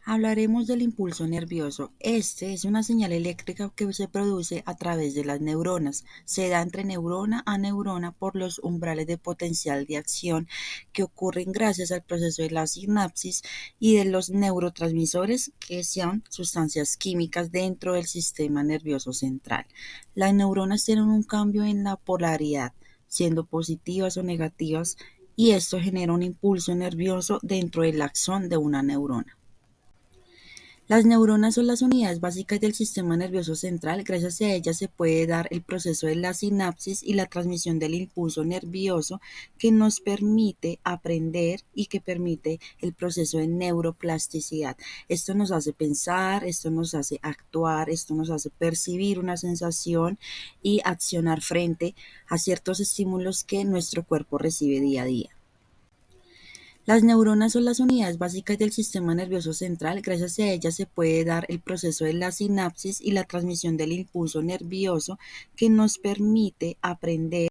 Hablaremos del impulso nervioso. Este es una señal eléctrica que se produce a través de las neuronas. Se da entre neurona a neurona por los umbrales de potencial de acción que ocurren gracias al proceso de la sinapsis y de los neurotransmisores, que son sustancias químicas dentro del sistema nervioso central. Las neuronas tienen un cambio en la polaridad, siendo positivas o negativas, y esto genera un impulso nervioso dentro del axón de una neurona. Las neuronas son las unidades básicas del sistema nervioso central. Gracias a ellas se puede dar el proceso de la sinapsis y la transmisión del impulso nervioso que nos permite aprender y que permite el proceso de neuroplasticidad. Esto nos hace pensar, esto nos hace actuar, esto nos hace percibir una sensación y accionar frente a ciertos estímulos que nuestro cuerpo recibe día a día. Las neuronas son las unidades básicas del sistema nervioso central. Gracias a ellas se puede dar el proceso de la sinapsis y la transmisión del impulso nervioso que nos permite aprender.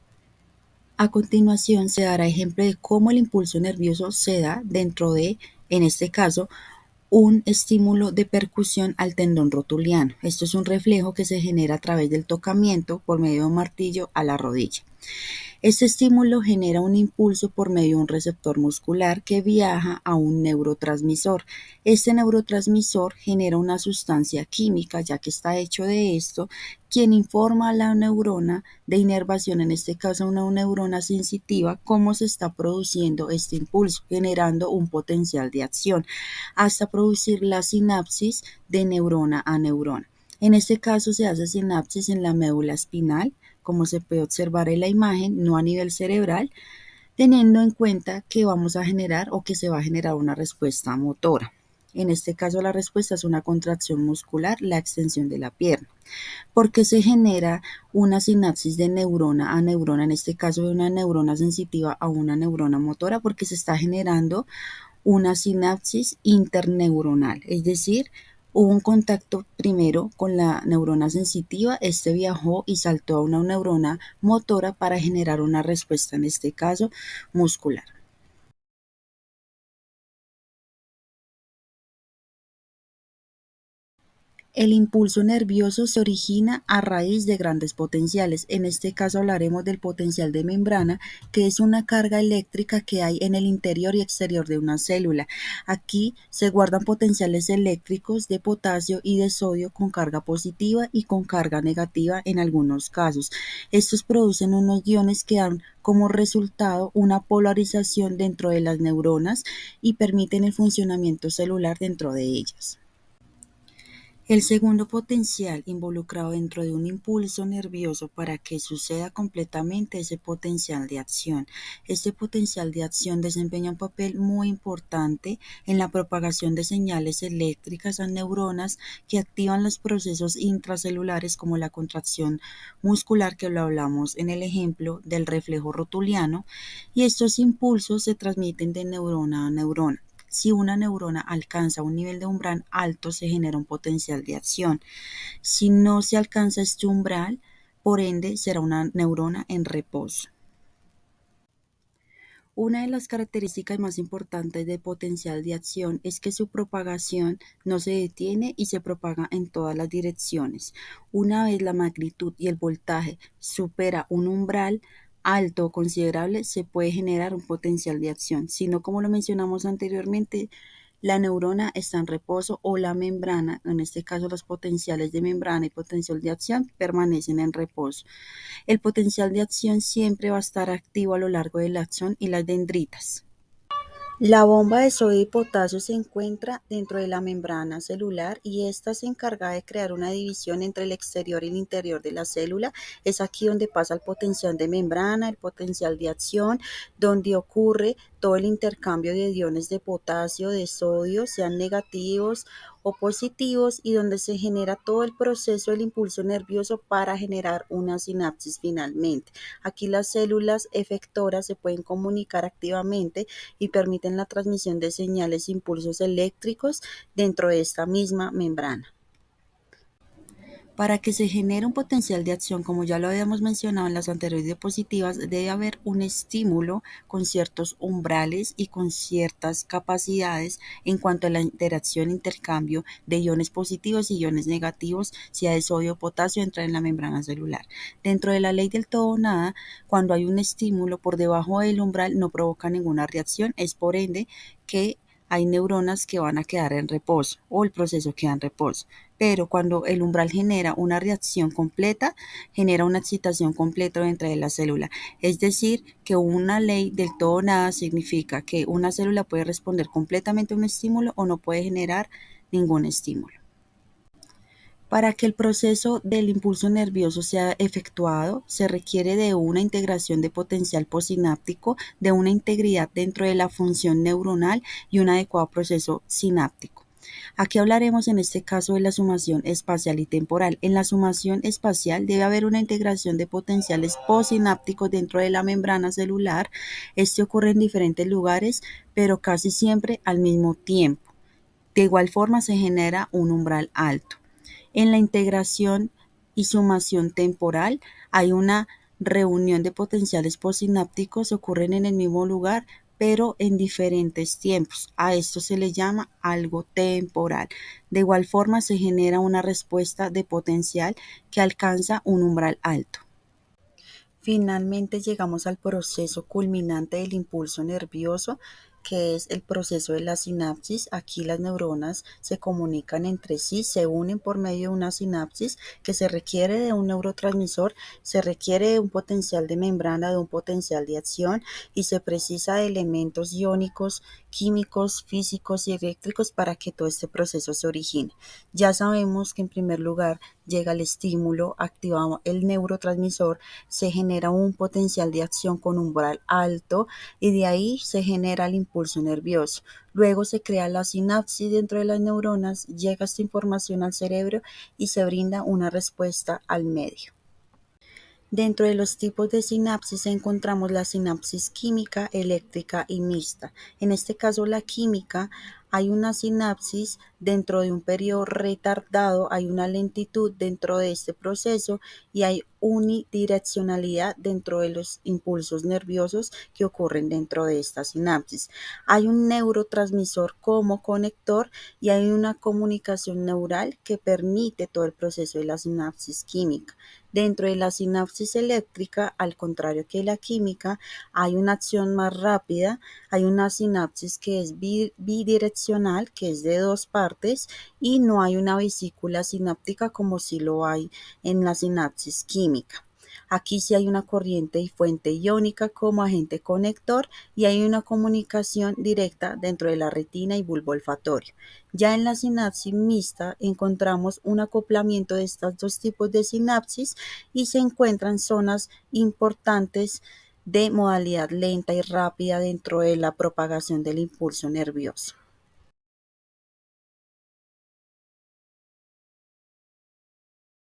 A continuación se dará ejemplo de cómo el impulso nervioso se da dentro de, en este caso, un estímulo de percusión al tendón rotuliano. Esto es un reflejo que se genera a través del tocamiento por medio de un martillo a la rodilla. Este estímulo genera un impulso por medio de un receptor muscular que viaja a un neurotransmisor. Este neurotransmisor genera una sustancia química, ya que está hecho de esto, quien informa a la neurona de inervación, en este caso una neurona sensitiva, cómo se está produciendo este impulso, generando un potencial de acción, hasta producir la sinapsis de neurona a neurona. En este caso se hace sinapsis en la médula espinal, como se puede observar en la imagen, no a nivel cerebral, teniendo en cuenta que vamos a generar o que se va a generar una respuesta motora. En este caso la respuesta es una contracción muscular, la extensión de la pierna. ¿Por qué se genera una sinapsis de neurona a neurona, en este caso de una neurona sensitiva a una neurona motora? Porque se está generando una sinapsis interneuronal, es decir, hubo un contacto primero con la neurona sensitiva, este viajó y saltó a una neurona motora para generar una respuesta, en este caso muscular. El impulso nervioso se origina a raíz de grandes potenciales. En este caso hablaremos del potencial de membrana, que es una carga eléctrica que hay en el interior y exterior de una célula. Aquí se guardan potenciales eléctricos de potasio y de sodio con carga positiva y con carga negativa en algunos casos. Estos producen unos iones que dan como resultado una polarización dentro de las neuronas y permiten el funcionamiento celular dentro de ellas. El segundo potencial involucrado dentro de un impulso nervioso para que suceda completamente es el potencial de acción. Este potencial de acción desempeña un papel muy importante en la propagación de señales eléctricas a neuronas que activan los procesos intracelulares como la contracción muscular, que lo hablamos en el ejemplo del reflejo rotuliano, y estos impulsos se transmiten de neurona a neurona. Si una neurona alcanza un nivel de umbral alto, se genera un potencial de acción. Si no se alcanza este umbral, por ende, será una neurona en reposo. Una de las características más importantes del potencial de acción es que su propagación no se detiene y se propaga en todas las direcciones. Una vez la magnitud y el voltaje supera un umbral alto o considerable, se puede generar un potencial de acción. Si no, como lo mencionamos anteriormente, la neurona está en reposo o la membrana, en este caso los potenciales de membrana y potencial de acción, permanecen en reposo. El potencial de acción siempre va a estar activo a lo largo del axón y las dendritas. La bomba de sodio y potasio se encuentra dentro de la membrana celular y esta se encarga de crear una división entre el exterior y el interior de la célula. Es aquí donde pasa el potencial de membrana, el potencial de acción, donde ocurre todo el intercambio de iones de potasio, de sodio, sean negativos o positivos, y donde se genera todo el proceso del impulso nervioso para generar una sinapsis finalmente. Aquí las células efectoras se pueden comunicar activamente y permiten la transmisión de señales e impulsos eléctricos dentro de esta misma membrana. Para que se genere un potencial de acción, como ya lo habíamos mencionado en las anteriores diapositivas, debe haber un estímulo con ciertos umbrales y con ciertas capacidades en cuanto a la interacción e intercambio de iones positivos y iones negativos, si hay sodio o potasio, entra en la membrana celular. Dentro de la ley del todo o nada, cuando hay un estímulo por debajo del umbral no provoca ninguna reacción, es por ende que hay neuronas que van a quedar en reposo o el proceso queda en reposo. Pero cuando el umbral genera una reacción completa, genera una excitación completa dentro de la célula. Es decir, que una ley del todo o nada significa que una célula puede responder completamente a un estímulo o no puede generar ningún estímulo. Para que el proceso del impulso nervioso sea efectuado, se requiere de una integración de potencial postsináptico, de una integridad dentro de la función neuronal y un adecuado proceso sináptico. Aquí hablaremos en este caso de la sumación espacial y temporal. En la sumación espacial debe haber una integración de potenciales postsinápticos dentro de la membrana celular. Este ocurre en diferentes lugares, pero casi siempre al mismo tiempo. De igual forma se genera un umbral alto. En la integración y sumación temporal hay una reunión de potenciales postsinápticos, ocurren en el mismo lugar, pero en diferentes tiempos. A esto se le llama algo temporal. De igual forma se genera una respuesta de potencial que alcanza un umbral alto. Finalmente llegamos al proceso culminante del impulso nervioso, que es el proceso de la sinapsis. Aquí las neuronas se comunican entre sí, se unen por medio de una sinapsis que se requiere de un neurotransmisor, se requiere de un potencial de membrana, de un potencial de acción y se precisa de elementos iónicos, químicos, físicos y eléctricos para que todo este proceso se origine. Ya sabemos que en primer lugar llega el estímulo, activamos el neurotransmisor, se genera un potencial de acción con umbral alto y de ahí se genera el impulso nervioso. Luego se crea la sinapsis dentro de las neuronas, llega esta información al cerebro y se brinda una respuesta al medio. Dentro de los tipos de sinapsis encontramos la sinapsis química, eléctrica y mixta. En este caso, la química, hay una sinapsis dentro de un periodo retardado, hay una lentitud dentro de este proceso y hay unidireccionalidad dentro de los impulsos nerviosos que ocurren dentro de esta sinapsis. Hay un neurotransmisor como conector y hay una comunicación neural que permite todo el proceso de la sinapsis química. Dentro de la sinapsis eléctrica, al contrario que la química, hay una acción más rápida, hay una sinapsis que es bidireccional, que es de dos partes, y no hay una vesícula sináptica como si lo hay en la sinapsis química. Aquí sí hay una corriente y fuente iónica como agente conector y hay una comunicación directa dentro de la retina y bulbo olfatorio. Ya en la sinapsis mixta encontramos un acoplamiento de estos dos tipos de sinapsis y se encuentran zonas importantes de modalidad lenta y rápida dentro de la propagación del impulso nervioso.